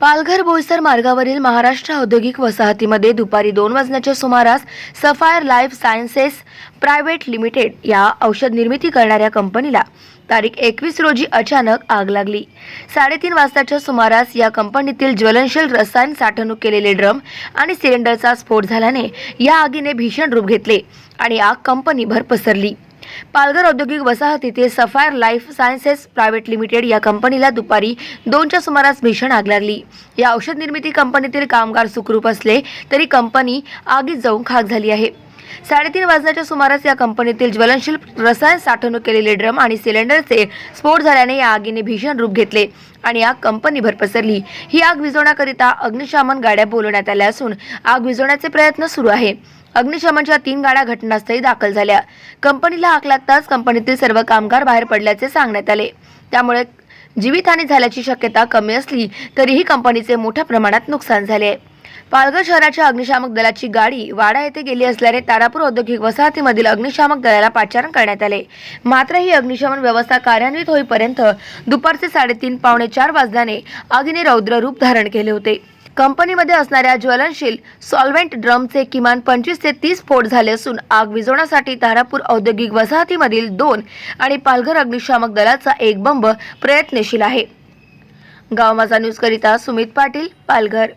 पालघर बोईसर मार्गावरील महाराष्ट्र औद्योगिक वसाहतीमध्ये दुपारी 2 वाजण्याच्या सुमारास sapphire life sciences private limited या औषध निर्मिती करणाऱ्या कंपनीला तारीख 21 रोजी अचानक आग लागली। 3:30 वाजताच्या सुमारास या कंपनीतील ज्वलनशील रसायन साठवणूक केलेले ड्रम आणि सिलेंडरचा स्फोट झाल्याने या आगीने भीषण रूप घेतले आणि आग कंपनीभर पसरली। पालघर औद्योगिक वसाहतीतील sapphire life sciences private limited या कंपनीला दुपारी 2च्या सुमारास भीषण आग लागली। या औषध निर्मिती कंपनीतील कामगार सुखरूप असले तरी कंपनी आगीत जाऊन खाक झाली आहे। 3:30 वाजण्याच्या सुमारास या कंपनीतील ज्वलनशील रसायन साठवणूक केलेले ड्रम आणि सिलेंडरचे स्फोट झाल्याने या आगीने भीषण रूप घेतले आणि आग कंपनीभर पसरली। ही आग विझवण्याकरिता अग्निशमन गाड्या बोलवण्यात आल्या असून आग विझवण्याचे प्रयत्न सुरू आहे। अग्निशमनच्या 3 गाड्या घटनास्थळी दाखल झाल्या। कंपनीला आग लागताच कंपनीतील सर्व कामगार बाहेर पडल्याचे सांगण्यात आले। त्यामुळे जीवितहानी झाल्याची शक्यता कमी असली तरीही कंपनीचे मोठ्या प्रमाणात नुकसान झाले। पालघर शहराच्या अग्निशामक दलाची गाडी वाडा येथे गेली असल्याने तारापूर औद्योगिक वसाहतीमधील अग्निशामक दलाला पाचारण करण्यात आले। मात्र ही अग्निशमन व्यवस्था कार्यान्वित होईपर्यंत दुपारचे 3:30 पावणे 4 वाजल्याने आगीने रौद्र रूप धारण केले होते। कंपनीमध्ये असणाऱ्या ज्वलनशील सॉल्व्हेंट ड्रमचे किमान 25 ते 30 स्फोट झाले असून आग विझवण्यासाठी तारापूर औद्योगिक वसाहतीमधील 2 आणि पालघर अग्निशामक दलाचा 1 बंब प्रयत्नशील आहे। गाव माझा न्यूज करिता सुमित पाटील, पालघर।